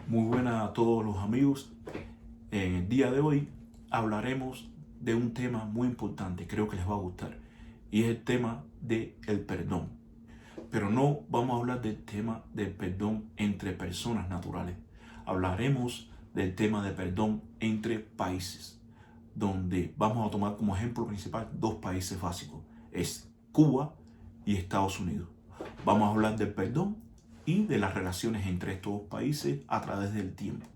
Muy buenas a todos los amigos. En el día de hoy hablaremos de un tema muy importante, creo que les va a gustar, y es el tema del perdón. Pero no vamos a hablar del tema del perdón entre personas naturales. Hablaremos del tema de perdón entre países, donde vamos a tomar como ejemplo principal dos países básicos, es Cuba y Estados Unidos. Vamos a hablar del perdón y de las relaciones entre estos dos países a través del tiempo.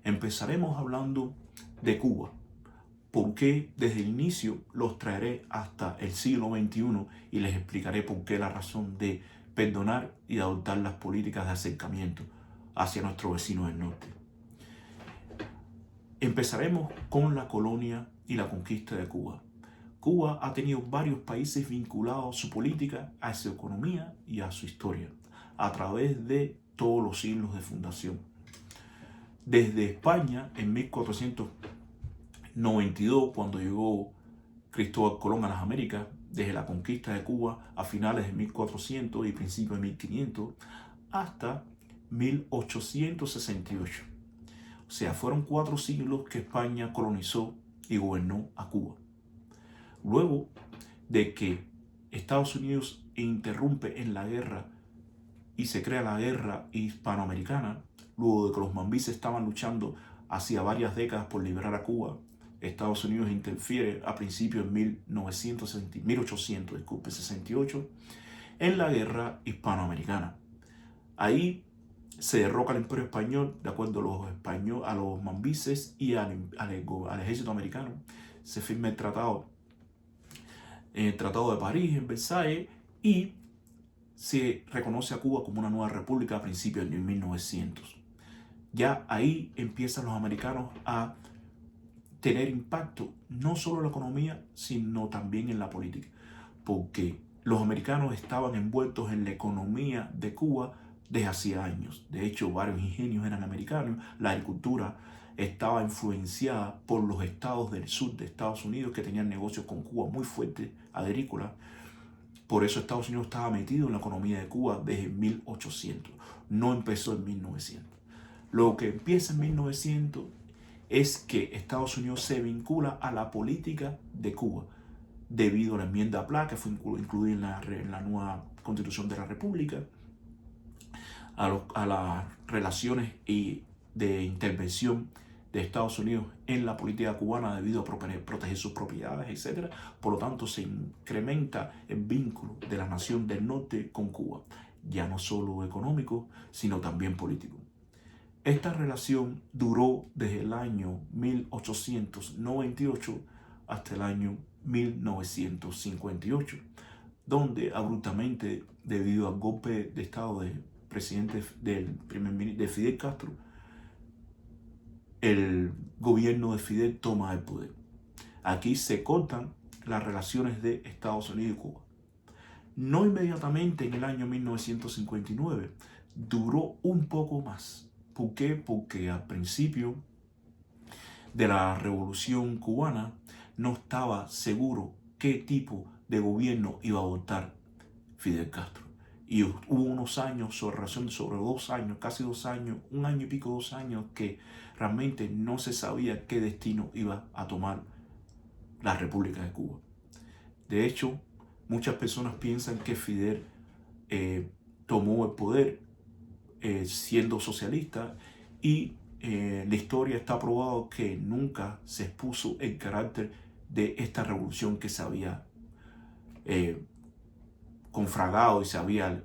Empezaremos hablando de Cuba, porque desde el inicio los traeré hasta el siglo XXI y les explicaré por qué la razón de perdonar y de adoptar las políticas de acercamiento hacia nuestro vecino del norte. Empezaremos con la colonia y la conquista de Cuba. Cuba ha tenido varios países vinculados a su política, a su economía y a su historia, a través de todos los siglos de fundación. Desde España, en 1492, cuando llegó Cristóbal Colón a las Américas, desde la conquista de Cuba a finales de 1400 y principios de 1500, hasta 1868. O sea, fueron 4 siglos que España colonizó y gobernó a Cuba. Luego de que Estados Unidos interrumpe en la guerra y se crea la guerra hispanoamericana, luego de que los mambises estaban luchando hacía varias décadas por liberar a Cuba, Estados Unidos interfiere a principios de 1868 en la guerra hispanoamericana. Ahí se derroca el Imperio Español de acuerdo a los mambises y al ejército americano. Se firma el tratado de París en Versalles y se reconoce a Cuba como una nueva república a principios de 1900. Ya ahí empiezan los americanos a tener impacto no solo en la economía, sino también en la política, porque los americanos estaban envueltos en la economía de Cuba desde hacía años. De hecho, varios ingenios eran americanos, la agricultura estaba influenciada por los estados del sur de Estados Unidos que tenían negocios con Cuba muy fuertes, agrícolas. Por eso Estados Unidos estaba metido en la economía de Cuba desde 1800, no empezó en 1900. Lo que empieza en 1900 es que Estados Unidos se vincula a la política de Cuba debido a la enmienda PLA que fue incluida en la nueva constitución de la República, a las relaciones de intervención de Estados Unidos en la política cubana debido a proteger sus propiedades, etc. Por lo tanto, se incrementa el vínculo de la nación del norte con Cuba, ya no solo económico, sino también político. Esta relación duró desde el año 1898 hasta el año 1958, donde abruptamente, debido al golpe de estado del presidente de Fidel Castro, el gobierno de Fidel toma el poder. Aquí se cortan las relaciones de Estados Unidos y Cuba. No inmediatamente en el año 1959, duró un poco más. ¿Por qué? Porque al principio de la Revolución Cubana no estaba seguro qué tipo de gobierno iba a adoptar Fidel Castro. Y hubo unos años, sobre 2 años, casi 2 años, 1 año y pico, 2 años, que realmente no se sabía qué destino iba a tomar la República de Cuba. De hecho, muchas personas piensan que Fidel tomó el poder siendo socialista y la historia está probado que nunca se expuso el carácter de esta revolución que se había confragado y se había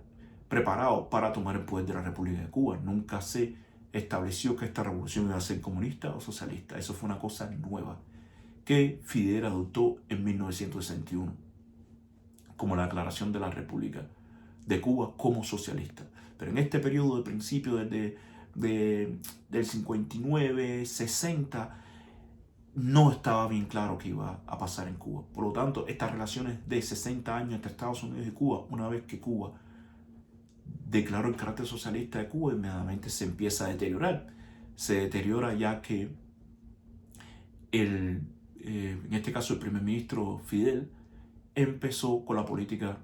preparado para tomar el poder de la República de Cuba. Nunca se estableció que esta revolución iba a ser comunista o socialista. Eso fue una cosa nueva que Fidel adoptó en 1961 como la declaración de la República de Cuba como socialista. Pero en este periodo de principio del 59, 60, no estaba bien claro qué iba a pasar en Cuba. Por lo tanto, estas relaciones de 60 años entre Estados Unidos y Cuba, una vez que Cuba declaró el carácter socialista de Cuba, inmediatamente se empieza a deteriorar. Se deteriora ya que en este caso el primer ministro Fidel empezó con la política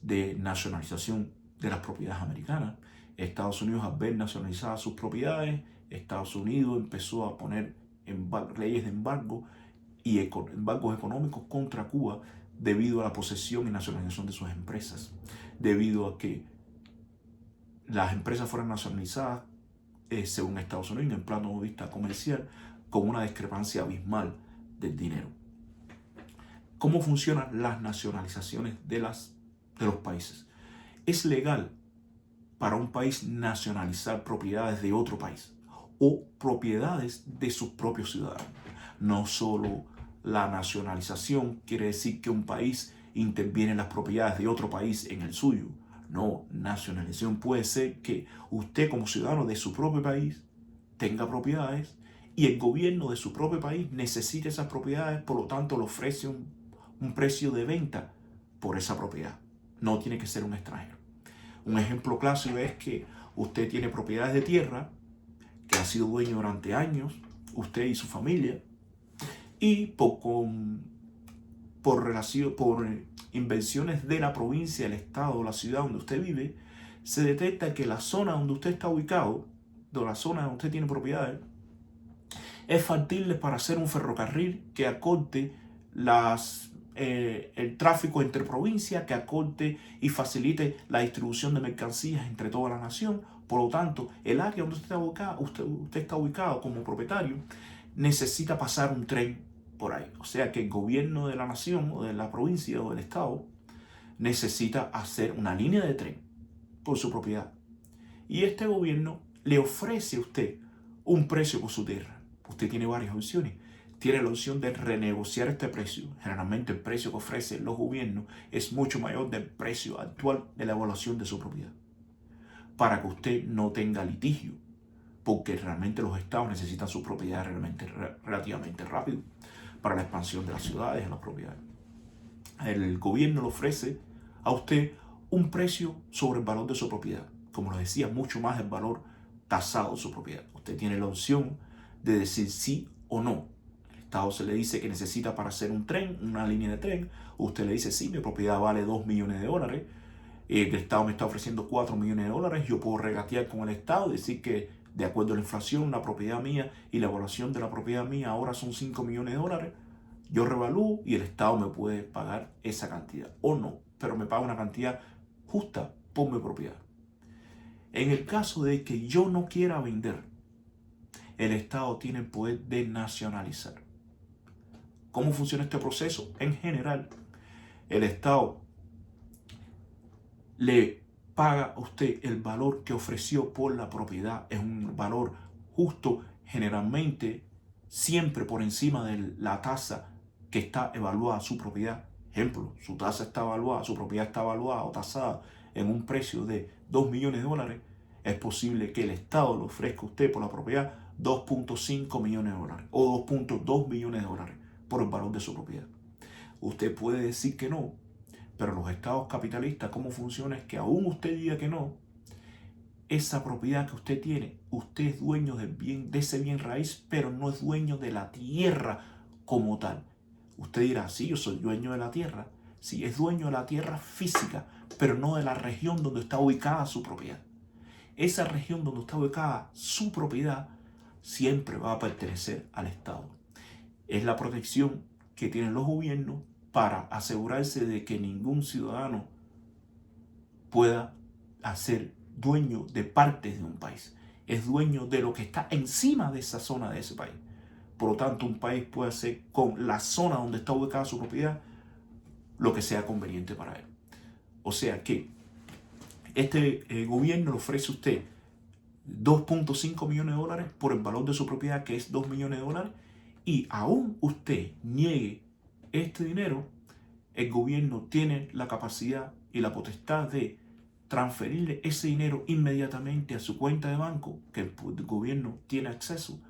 de nacionalización de las propiedades americanas Estados Unidos, al ver nacionalizadas sus propiedades, Estados Unidos empezó a poner leyes de embargo y embargos económicos contra Cuba debido a la posesión y nacionalización de sus empresas, debido a que las empresas fueran nacionalizadas según Estados Unidos en plano de vista comercial, con una discrepancia abismal del dinero. ¿Cómo funcionan las nacionalizaciones de los países? Es legal para un país nacionalizar propiedades de otro país o propiedades de sus propios ciudadanos. No solo la nacionalización quiere decir que un país interviene en las propiedades de otro país en el suyo. No, nacionalización puede ser que usted como ciudadano de su propio país tenga propiedades y el gobierno de su propio país necesite esas propiedades, por lo tanto le ofrece un precio de venta por esa propiedad. No tiene que ser un extranjero. Un ejemplo clásico es que usted tiene propiedades de tierra que ha sido dueño durante años, usted y su familia, y por invenciones de la provincia, el estado o la ciudad donde usted vive, se detecta que la zona donde usted está ubicado, de la zona donde usted tiene propiedades, es factible para hacer un ferrocarril que acorte el tráfico entre provincias, que acorte y facilite la distribución de mercancías entre toda la nación. Por lo tanto, el área donde usted está ubicado como propietario necesita pasar un tren por ahí. O sea que el gobierno de la nación o de la provincia o del estado necesita hacer una línea de tren por su propiedad. Y este gobierno le ofrece a usted un precio por su tierra. Usted tiene varias opciones. Tiene la opción de renegociar este precio. Generalmente el precio que ofrecen los gobiernos es mucho mayor del precio actual de la evaluación de su propiedad, para que usted no tenga litigio, porque realmente los estados necesitan su propiedad relativamente rápido para la expansión de las ciudades y las propiedades. El gobierno le ofrece a usted un precio sobre el valor de su propiedad, como les decía, mucho más del valor tasado de su propiedad. Usted tiene la opción de decir sí o no. El estado se le dice que necesita para hacer un tren, una línea de tren. Usted le dice sí, mi propiedad vale $2 millones. El estado me está ofreciendo $4 millones. Yo puedo regatear con el estado y decir que de acuerdo a la inflación, la propiedad mía y la evaluación de la propiedad mía ahora son $5 millones. Yo revalúo y el estado me puede pagar esa cantidad o no, pero me paga una cantidad justa por mi propiedad. En el caso de que yo no quiera vender, el estado tiene el poder de nacionalizar. ¿Cómo funciona este proceso? En general, el estado le paga a usted el valor que ofreció por la propiedad. Es un valor justo, generalmente siempre por encima de la tasa que está evaluada su propiedad. Ejemplo, su tasa está evaluada, su propiedad está evaluada o tasada en un precio de $2 millones. Es posible que el estado le ofrezca a usted por la propiedad $2.5 millones o $2.2 millones por el valor de su propiedad. Usted puede decir que no, pero los estados capitalistas, ¿cómo funciona? Es que aún usted diga que no, esa propiedad que usted tiene, usted es dueño de ese bien raíz, pero no es dueño de la tierra como tal. Usted dirá, sí, yo soy dueño de la tierra. Sí, es dueño de la tierra física, pero no de la región donde está ubicada su propiedad. Esa región donde está ubicada su propiedad siempre va a pertenecer al Estado. Es la protección que tienen los gobiernos para asegurarse de que ningún ciudadano pueda ser dueño de partes de un país. Es dueño de lo que está encima de esa zona de ese país. Por lo tanto, un país puede hacer con la zona donde está ubicada su propiedad lo que sea conveniente para él. O sea que este gobierno le ofrece a usted $2.5 millones por el valor de su propiedad, que es $2 millones, y aún usted niegue este dinero, el gobierno tiene la capacidad y la potestad de transferirle ese dinero inmediatamente a su cuenta de banco, que el gobierno tiene acceso,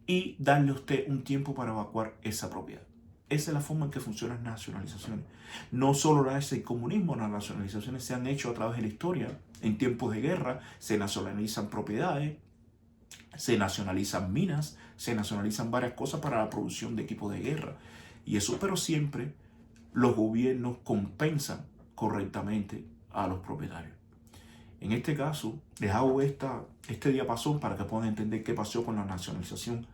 y darle a usted un tiempo para evacuar esa propiedad. Esa es la forma en que funcionan las nacionalizaciones. No solo la es el comunismo, las nacionalizaciones se han hecho a través de la historia. En tiempos de guerra se nacionalizan propiedades, se nacionalizan minas, se nacionalizan varias cosas para la producción de equipos de guerra. Y eso, pero siempre los gobiernos compensan correctamente a los propietarios. En este caso, les hago este diapasón para que puedan entender qué pasó con la nacionalización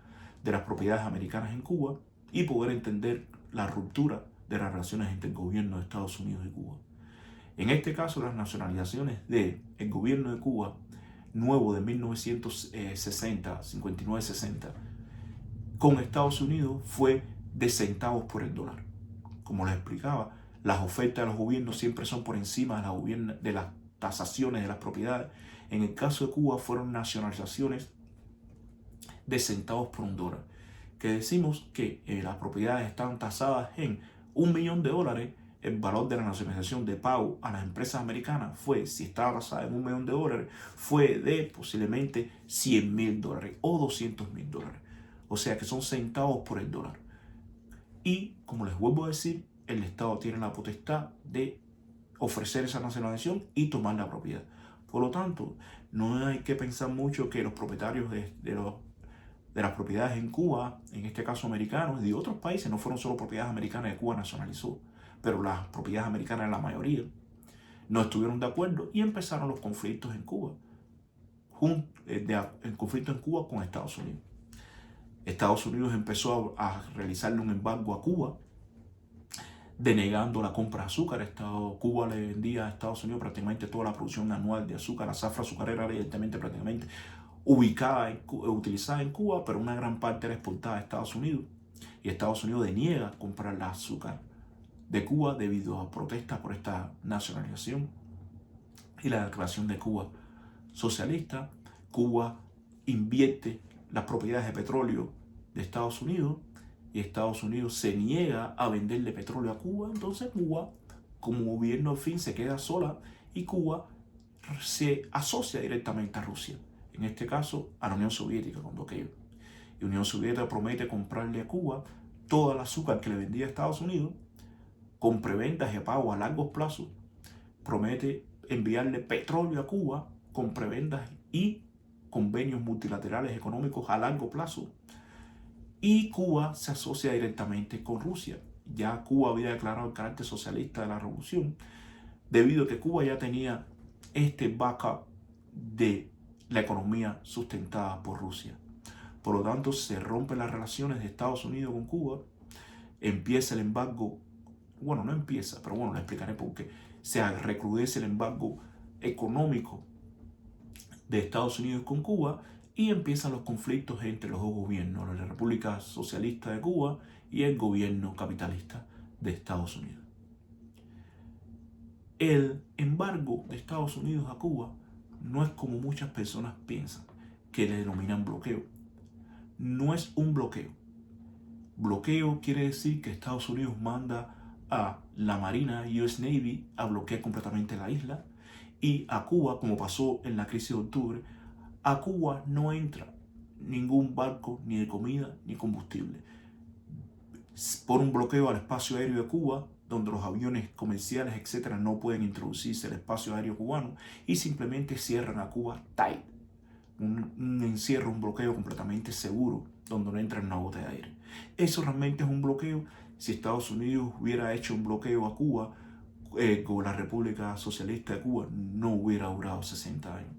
de las propiedades americanas en Cuba y poder entender la ruptura de las relaciones entre el gobierno de Estados Unidos y Cuba. En este caso, las nacionalizaciones del gobierno de Cuba nuevo de 1960, 59-60, con Estados Unidos fue de centavos por el dólar. Como les explicaba, las ofertas de los gobiernos siempre son por encima de las tasaciones de las propiedades. En el caso de Cuba fueron nacionalizaciones de centavos por un dólar, que decimos que las propiedades estaban tasadas en $1 millón. El valor de la nacionalización de pago a las empresas americanas fue, si estaba tasada en $1 millón, fue de posiblemente $100,000 o $200,000. O sea que son centavos por el dólar. Y como les vuelvo a decir, el Estado tiene la potestad de ofrecer esa nacionalización y tomar la propiedad. Por lo tanto, no hay que pensar mucho que los propietarios de las propiedades en Cuba, en este caso americanos y de otros países, no fueron solo propiedades americanas que Cuba nacionalizó, pero las propiedades americanas, la mayoría, no estuvieron de acuerdo y empezaron los conflictos en Cuba, el conflicto en Cuba con Estados Unidos. Estados Unidos empezó a realizarle un embargo a Cuba, denegando la compra de azúcar. Cuba le vendía a Estados Unidos prácticamente toda la producción anual de azúcar. La zafra azucarera era directamente prácticamente utilizada en Cuba, pero una gran parte era exportada a Estados Unidos. Y Estados Unidos deniega comprar el azúcar de Cuba debido a protestas por esta nacionalización y la declaración de Cuba socialista. Cuba invierte las propiedades de petróleo de Estados Unidos y Estados Unidos se niega a venderle petróleo a Cuba. Entonces Cuba, como gobierno al fin, se queda sola y Cuba se asocia directamente a Rusia, en este caso a la Unión Soviética con bloqueo. Y la Unión Soviética promete comprarle a Cuba todo el azúcar que le vendía a Estados Unidos con preventas y pago a largo plazo. Promete enviarle petróleo a Cuba con prebendas y convenios multilaterales económicos a largo plazo. Y Cuba se asocia directamente con Rusia. Ya Cuba había declarado el carácter socialista de la revolución, debido a que Cuba ya tenía este backup de la economía sustentada por Rusia. Por lo tanto, se rompen las relaciones de Estados Unidos con Cuba, empieza el embargo, bueno, no empieza, pero bueno, le explicaré por qué. Se recrudece el embargo económico de Estados Unidos con Cuba y empiezan los conflictos entre los dos gobiernos, la República Socialista de Cuba y el gobierno capitalista de Estados Unidos. El embargo de Estados Unidos a Cuba no es como muchas personas piensan, que le denominan bloqueo. No es un bloqueo. Bloqueo quiere decir que Estados Unidos manda a la Marina US Navy a bloquear completamente la isla, y a Cuba, como pasó en la crisis de octubre, a Cuba no entra ningún barco ni de comida ni combustible. Por un bloqueo al espacio aéreo de Cuba, donde los aviones comerciales, etcétera, no pueden introducirse al espacio aéreo cubano y simplemente cierran a Cuba tight. Un encierro, un bloqueo completamente seguro, donde no entra una gota de aire. Eso realmente es un bloqueo. Si Estados Unidos hubiera hecho un bloqueo a Cuba, con la República Socialista de Cuba, no hubiera durado 60 años.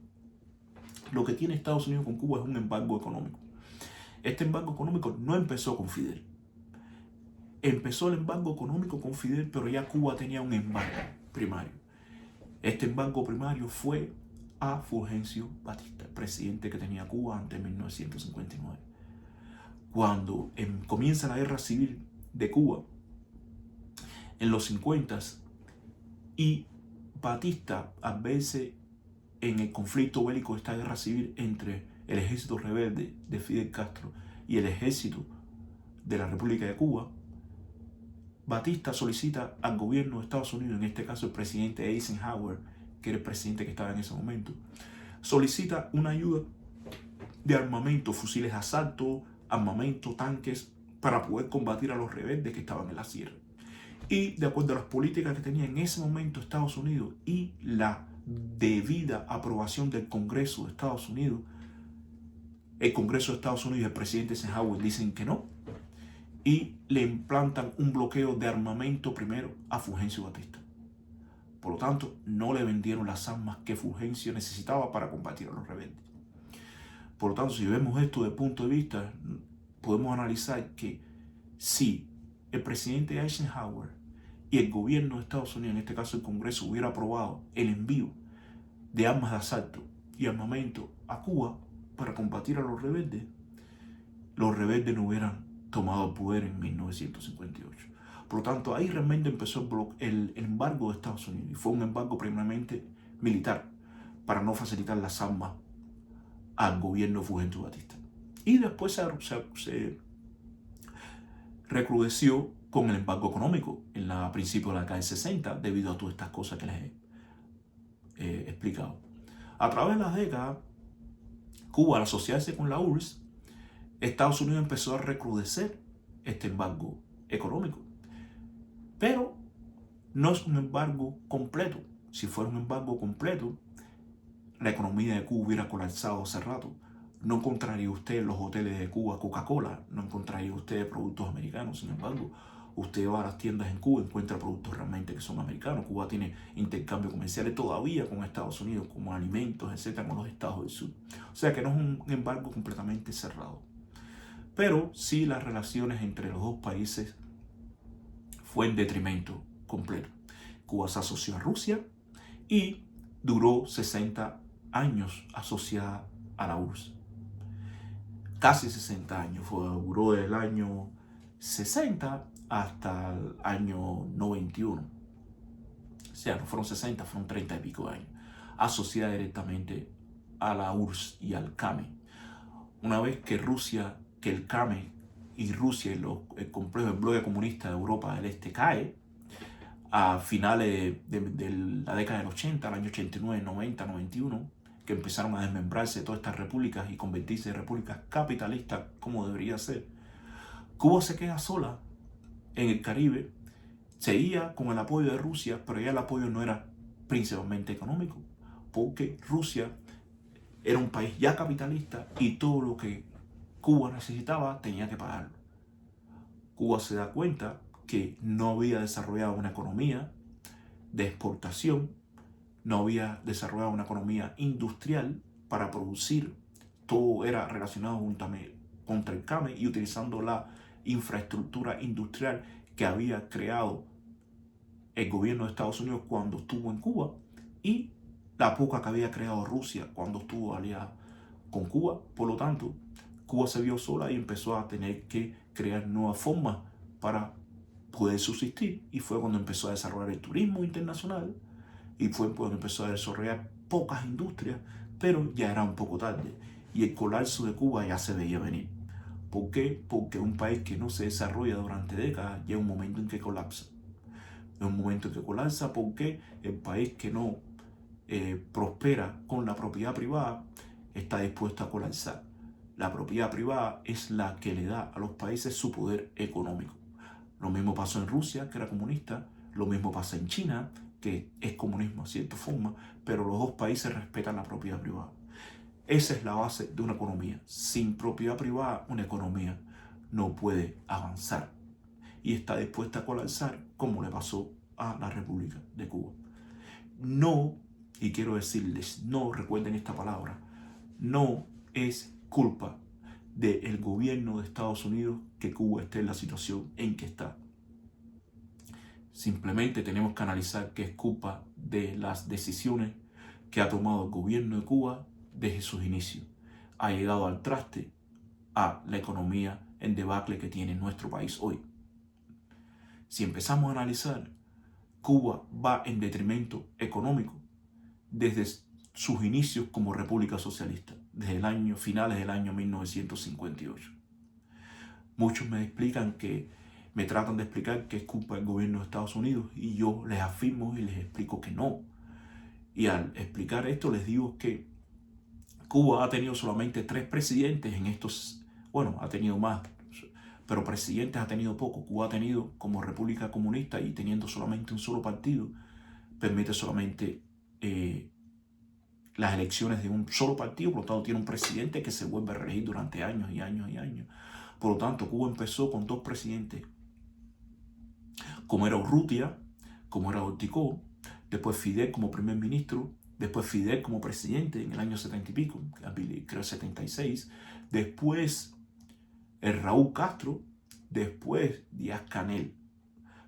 Lo que tiene Estados Unidos con Cuba es un embargo económico. Este embargo económico no empezó con Fidel. Empezó el embargo económico con Fidel, pero ya Cuba tenía un embargo primario. Este embargo primario fue a Fulgencio Batista, el presidente que tenía Cuba antes de 1959. Cuando comienza la guerra civil de Cuba, en los 50s, y Batista, al verse en el conflicto bélico de esta guerra civil entre el ejército rebelde de Fidel Castro y el ejército de la República de Cuba, Batista solicita al gobierno de Estados Unidos, en este caso el presidente Eisenhower, que era el presidente que estaba en ese momento, solicita una ayuda de armamento, fusiles de asalto, armamento, tanques, para poder combatir a los rebeldes que estaban en la sierra. Y de acuerdo a las políticas que tenía en ese momento Estados Unidos y la debida aprobación del Congreso de Estados Unidos, el Congreso de Estados Unidos y el presidente Eisenhower dicen que no, y le implantan un bloqueo de armamento primero a Fulgencio Batista. Por lo tanto, no le vendieron las armas que Fulgencio necesitaba para combatir a los rebeldes. Por lo tanto, si vemos esto de punto de vista, podemos analizar que si el presidente Eisenhower y el gobierno de Estados Unidos, en este caso el Congreso, hubiera aprobado el envío de armas de asalto y armamento a Cuba para combatir a los rebeldes no hubieran tomado el poder en 1958. Por lo tanto, ahí realmente empezó el embargo de Estados Unidos, y fue un embargo primeramente militar para no facilitar las armas al gobierno de Fulgencio Batista. Y después se recrudeció con el embargo económico a principios de la década del 60 debido a todas estas cosas que les he explicado. A través de las décadas, Cuba, al asociarse con la URSS, Estados Unidos empezó a recrudecer este embargo económico. Pero no es un embargo completo. Si fuera un embargo completo, la economía de Cuba hubiera colapsado hace rato. No encontraría usted en los hoteles de Cuba Coca-Cola, no encontraría usted productos americanos. Sin embargo, usted va a las tiendas en Cuba y encuentra productos realmente que son americanos. Cuba tiene intercambios comerciales todavía con Estados Unidos, como alimentos, etcétera, con los estados del sur. O sea que no es un embargo completamente cerrado. Pero sí las relaciones entre los dos países fue en detrimento completo. Cuba se asoció a Rusia y duró 60 años asociada a la URSS. Casi 60 años, duró del año 60 hasta el año 91. O sea, no fueron 60, fueron 30 y pico años, asociada directamente a la URSS y al CAME. Una vez que el CAME y Rusia y el complejo del bloque comunista de Europa del Este cae, a finales de la década del 80, el año 89, 90, 91, que empezaron a desmembrarse todas estas repúblicas y convertirse en repúblicas capitalistas como debería ser, Cuba se queda sola en el Caribe, seguía con el apoyo de Rusia, pero ya el apoyo no era principalmente económico, porque Rusia era un país ya capitalista y todo lo que Cuba necesitaba tenía que pagarlo. Cuba se da cuenta que no había desarrollado una economía de exportación, no había desarrollado una economía industrial para producir, todo era relacionado contra el CAME y utilizando la infraestructura industrial que había creado el gobierno de Estados Unidos cuando estuvo en Cuba y la poca que había creado Rusia cuando estuvo aliada con Cuba. Por lo tanto, Cuba se vio sola y empezó a tener que crear nuevas formas para poder subsistir, y fue cuando empezó a desarrollar el turismo internacional y fue cuando empezó a desarrollar pocas industrias, pero ya era un poco tarde y el colapso de Cuba ya se veía venir. ¿Por qué? Porque un país que no se desarrolla durante décadas llega un momento en que colapsa. Es un momento en que colapsa porque el país que no prospera con la propiedad privada está dispuesto a colapsar. La propiedad privada es la que le da a los países su poder económico. Lo mismo pasó en Rusia, que era comunista, lo mismo pasa en China, que es comunismo a cierta forma, pero los dos países respetan la propiedad privada. Esa es la base de una economía. Sin propiedad privada, una economía no puede avanzar y está dispuesta a colapsar, como le pasó a la República de Cuba. No, y quiero decirles, no, recuerden esta palabra, no es culpa del gobierno de Estados Unidos que Cuba esté en la situación en que está. Simplemente tenemos que analizar que es culpa de las decisiones que ha tomado el gobierno de Cuba desde sus inicios. Ha llegado al traste a la economía en debacle que tiene nuestro país hoy. Si empezamos a analizar, Cuba va en detrimento económico desde sus inicios como república socialista, desde finales del año 1958. Muchos me tratan de explicar que es culpa del gobierno de Estados Unidos y yo les afirmo y les explico que no. Y al explicar esto les digo que Cuba ha tenido solamente 3 presidentes en estos, bueno, ha tenido más, pero presidentes ha tenido poco. Cuba ha tenido como república comunista y teniendo solamente un solo partido, permite solamente las elecciones de un solo partido, por lo tanto tiene un presidente que se vuelve a reelegir durante años y años y años. Por lo tanto, Cuba empezó con 2 presidentes, como era Urrutia, como era Ortiz, después Fidel como primer ministro, después Fidel como presidente en el año 70 y pico, creo 76, después el Raúl Castro, después Díaz-Canel.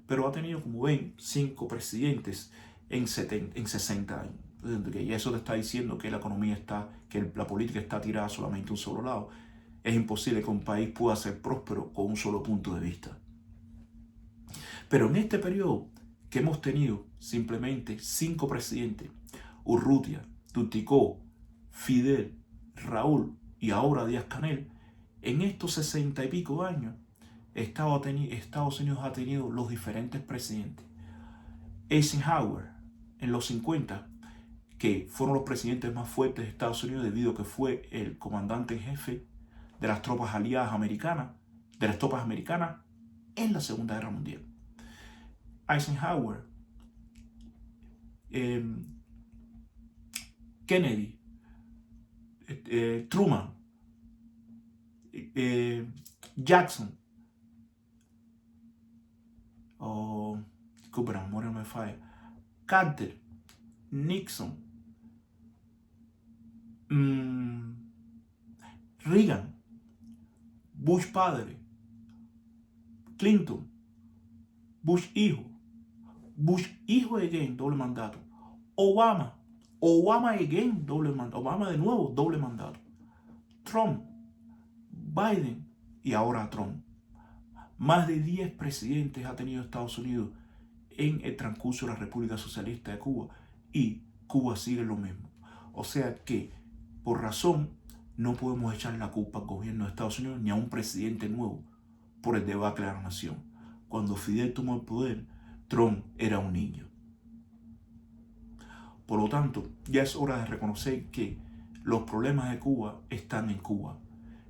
Pero ha tenido, como ven, 5 presidentes en 60 años. Y eso te está diciendo que la economía está, que la política está tirada solamente a un solo lado. Es imposible que un país pueda ser próspero con un solo punto de vista. Pero en este periodo que hemos tenido simplemente 5 presidentes, Urrutia, Duticó, Fidel, Raúl y ahora Díaz-Canel, en estos 60 y pico años, Estados Unidos ha tenido los diferentes presidentes. Eisenhower, en los 50, que fueron los presidentes más fuertes de Estados Unidos debido a que fue el comandante en jefe de las tropas aliadas americanas, en la Segunda Guerra Mundial. Eisenhower, Kennedy, Truman, Jackson, disculpen, la memoria no me falla, Carter, Nixon, Reagan, Bush padre, Clinton, Bush hijo again, doble mandato, Obama again, doble mandato, Obama de nuevo, doble mandato, Trump, Biden y ahora Trump. Más de 10 presidentes ha tenido Estados Unidos en el transcurso de la República Socialista de Cuba y Cuba sigue lo mismo. O sea que, por razón, no podemos echar la culpa al gobierno de Estados Unidos ni a un presidente nuevo por el debacle de la nación. Cuando Fidel tomó el poder, Trump era un niño. Por lo tanto, ya es hora de reconocer que los problemas de Cuba están en Cuba.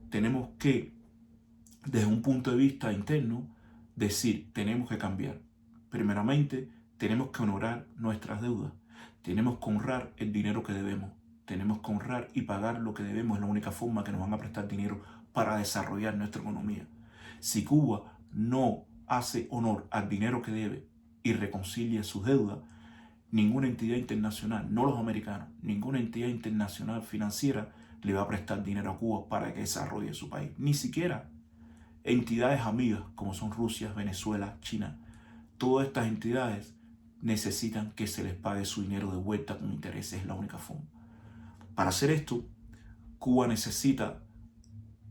Tenemos que, desde un punto de vista interno, decir, tenemos que cambiar. Primeramente, tenemos que honorar nuestras deudas. Tenemos que honrar el dinero que debemos. Tenemos que honrar y pagar lo que debemos. Es la única forma que nos van a prestar dinero para desarrollar nuestra economía. Si Cuba no hace honor al dinero que debe y reconcilia sus deudas, ninguna entidad internacional, no los americanos, ninguna entidad internacional financiera le va a prestar dinero a Cuba para que desarrolle su país. Ni siquiera entidades amigas como son Rusia, Venezuela, China. Todas estas entidades necesitan que se les pague su dinero de vuelta con intereses, es la única forma. Para hacer esto, Cuba necesita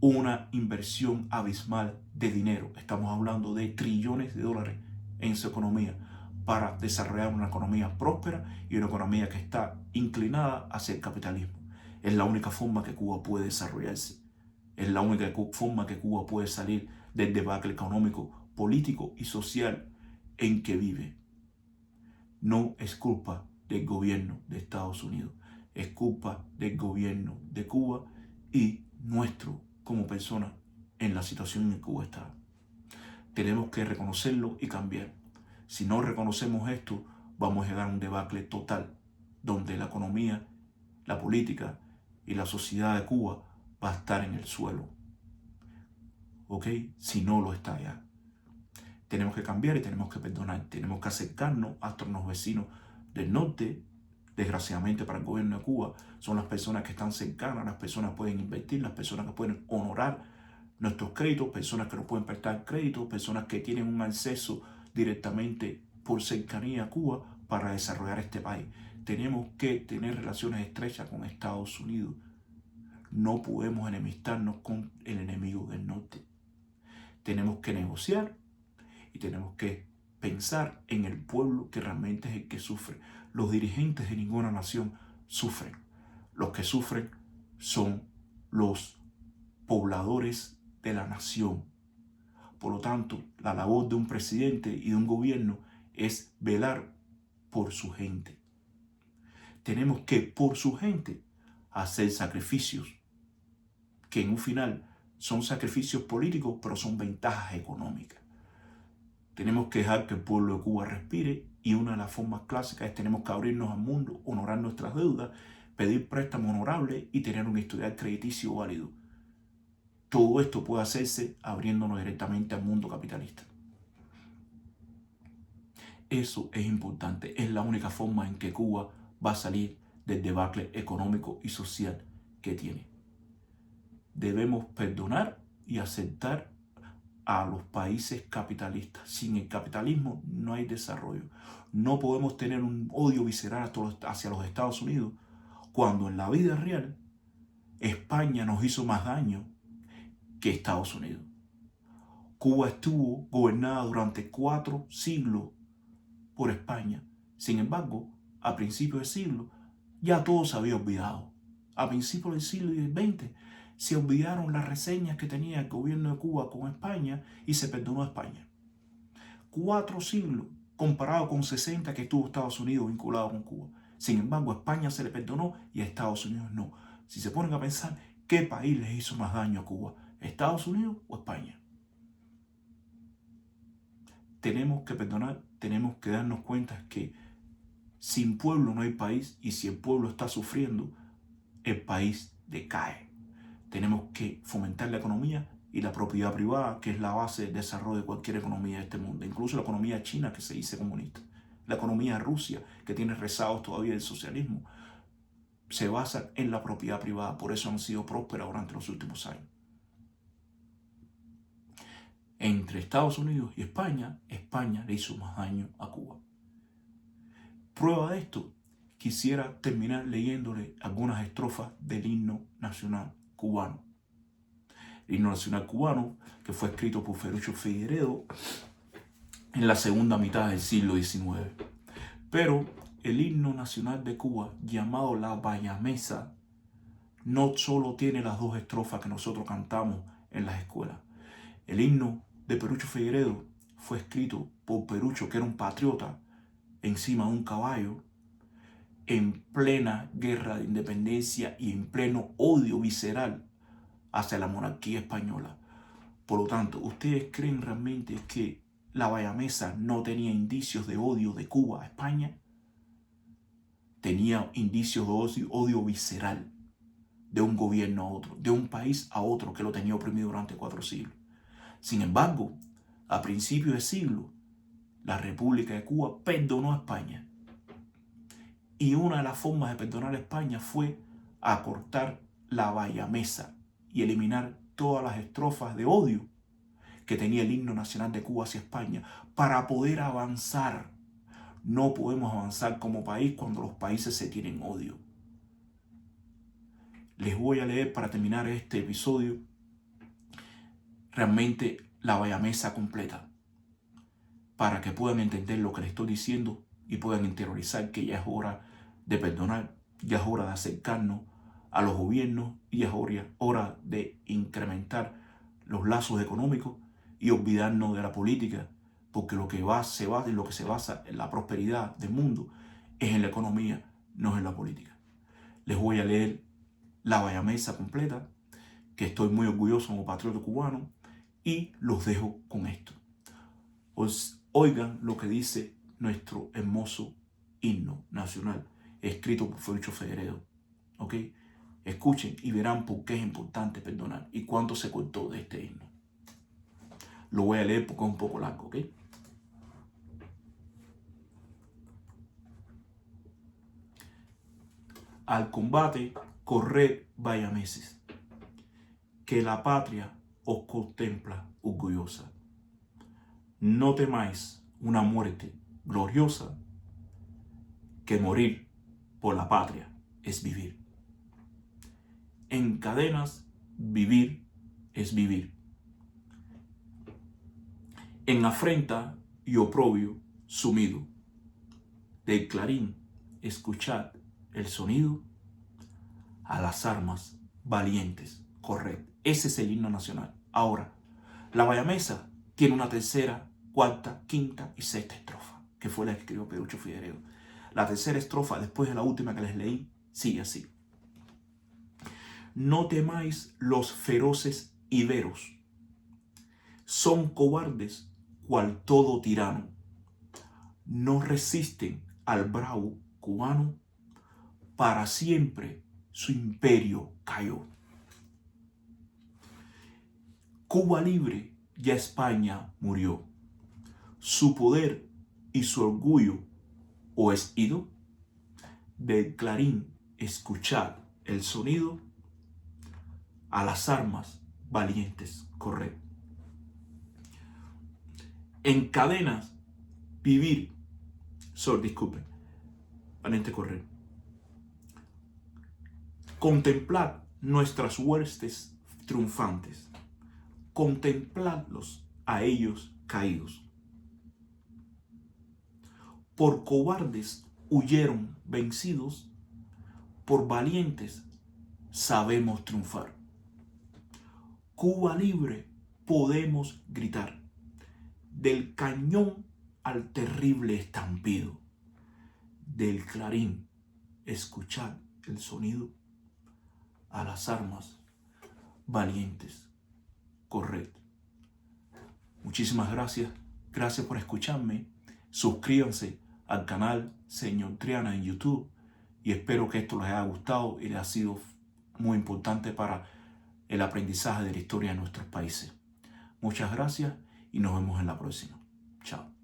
una inversión abismal de dinero. Estamos hablando de trillones de dólares en su economía para desarrollar una economía próspera y una economía que está inclinada hacia el capitalismo. Es la única forma que Cuba puede desarrollarse. Es la única forma que Cuba puede salir del debacle económico, político y social en que vive. No es culpa del gobierno de Estados Unidos. Es culpa del gobierno de Cuba y nuestro como personas en la situación en que Cuba está. Tenemos que reconocerlo y cambiar. Si no reconocemos esto, vamos a llegar a un debacle total, donde la economía, la política y la sociedad de Cuba va a estar en el suelo. ¿Ok? Si no lo está ya. Tenemos que cambiar y tenemos que perdonar. Tenemos que acercarnos a nuestros vecinos del norte. Desgraciadamente para el gobierno de Cuba son las personas que están cercanas, las personas que pueden invertir, las personas que pueden honorar nuestros créditos, personas que nos pueden prestar créditos, personas que tienen un acceso directamente por cercanía a Cuba para desarrollar este país. Tenemos que tener relaciones estrechas con Estados Unidos. No podemos enemistarnos con el enemigo del norte. Tenemos que negociar y tenemos que pensar en el pueblo que realmente es el que sufre. Los dirigentes de ninguna nación sufren. Los que sufren son los pobladores de la nación. Por lo tanto, la labor de un presidente y de un gobierno es velar por su gente. Tenemos que, por su gente, hacer sacrificios, que en un final son sacrificios políticos, pero son ventajas económicas. Tenemos que dejar que el pueblo de Cuba respire y una de las formas clásicas es tenemos que abrirnos al mundo, honorar nuestras deudas, pedir préstamos honorables y tener un historial crediticio válido. Todo esto puede hacerse abriéndonos directamente al mundo capitalista. Eso es importante. Es la única forma en que Cuba va a salir del debacle económico y social que tiene. Debemos perdonar y aceptar a los países capitalistas. Sin el capitalismo no hay desarrollo. No podemos tener un odio visceral hacia los Estados Unidos cuando en la vida real España nos hizo más daño que Estados Unidos. Cuba estuvo gobernada durante 4 siglos por España. Sin embargo, a principios del siglo ya todo se había olvidado. A principios del siglo XX se olvidaron las reseñas que tenía el gobierno de Cuba con España y se perdonó a España. 4 siglos comparado con 60 que estuvo Estados Unidos vinculado con Cuba. Sin embargo, a España se le perdonó y a Estados Unidos no. Si se ponen a pensar, ¿qué país les hizo más daño a Cuba? ¿Estados Unidos o España? Tenemos que perdonar, tenemos que darnos cuenta que sin pueblo no hay país y si el pueblo está sufriendo, el país decae. Tenemos que fomentar la economía y la propiedad privada, que es la base del desarrollo de cualquier economía de este mundo, incluso la economía china que se dice comunista, la economía de Rusia que tiene rezagos todavía del socialismo, se basa en la propiedad privada, por eso han sido prósperas durante los últimos años. Entre Estados Unidos y España, España le hizo más daño a Cuba. Prueba de esto, quisiera terminar leyéndole algunas estrofas del himno nacional cubano. El himno nacional cubano, que fue escrito por Ferruccio Figueredo en la segunda mitad del siglo XIX. Pero el himno nacional de Cuba, llamado la Bayamesa, no solo tiene las 2 estrofas que nosotros cantamos en las escuelas. El himno de Ferruccio Figueredo fue escrito por Ferruccio, que era un patriota, encima de un caballo, en plena guerra de independencia y en pleno odio visceral hacia la monarquía española. Por lo tanto, ¿ustedes creen realmente que la Bayamesa no tenía indicios de odio de Cuba a España? Tenía indicios de odio visceral de un gobierno a otro, de un país a otro que lo tenía oprimido durante 4 siglos. Sin embargo, a principios del siglo, la República de Cuba perdonó a España. Y una de las formas de perdonar a España fue acortar la Bayamesa y eliminar todas las estrofas de odio que tenía el himno nacional de Cuba hacia España para poder avanzar. No podemos avanzar como país cuando los países se tienen odio. Les voy a leer para terminar este episodio realmente la Bayamesa completa para que puedan entender lo que les estoy diciendo y puedan interiorizar que ya es hora de perdonar, ya es hora de acercarnos a los gobiernos y es hora de incrementar los lazos económicos y olvidarnos de la política, porque en lo que se basa en la prosperidad del mundo es en la economía, no es en la política. Les voy a leer la Bayamesa completa, que estoy muy orgulloso como patriota cubano, y los dejo con esto. Oigan lo que dice nuestro hermoso himno nacional, escrito por Ferruccio Figueredo. ¿Ok? Escuchen y verán por qué es importante perdonar y cuánto se cortó de este himno. Lo voy a leer porque es un poco largo, ¿ok? Al combate, corred bayameses, que la patria os contempla orgullosa. No temáis una muerte gloriosa, que morir por la patria es vivir. En cadenas, vivir es vivir. En afrenta y oprobio sumido. Del clarín, escuchad el sonido. A las armas valientes, corred. Ese es el himno nacional. Ahora, la Bayamesa tiene una tercera, cuarta, quinta y sexta estrofa, que fue la que escribió Ferruccio Figueredo. La tercera estrofa, después de la última que les leí, sigue así. No temáis los feroces iberos, son cobardes cual todo tirano, no resisten al bravo cubano, para siempre su imperio cayó. Cuba libre, ya España murió, su poder y su orgullo os es ido. Del clarín escuchad el sonido, a las armas valientes corred. En cadenas vivir, valiente correr. Contemplad nuestras huestes triunfantes, contempladlos a ellos caídos. Por cobardes huyeron vencidos, por valientes sabemos triunfar. Cuba libre podemos gritar, del cañón al terrible estampido, del clarín escuchad el sonido, a las armas valientes corred. Muchísimas gracias. Gracias por escucharme. Suscríbanse al canal Señor Triana en YouTube y espero que esto les haya gustado y les ha sido muy importante para el aprendizaje de la historia de nuestros países. Muchas gracias y nos vemos en la próxima. Chao.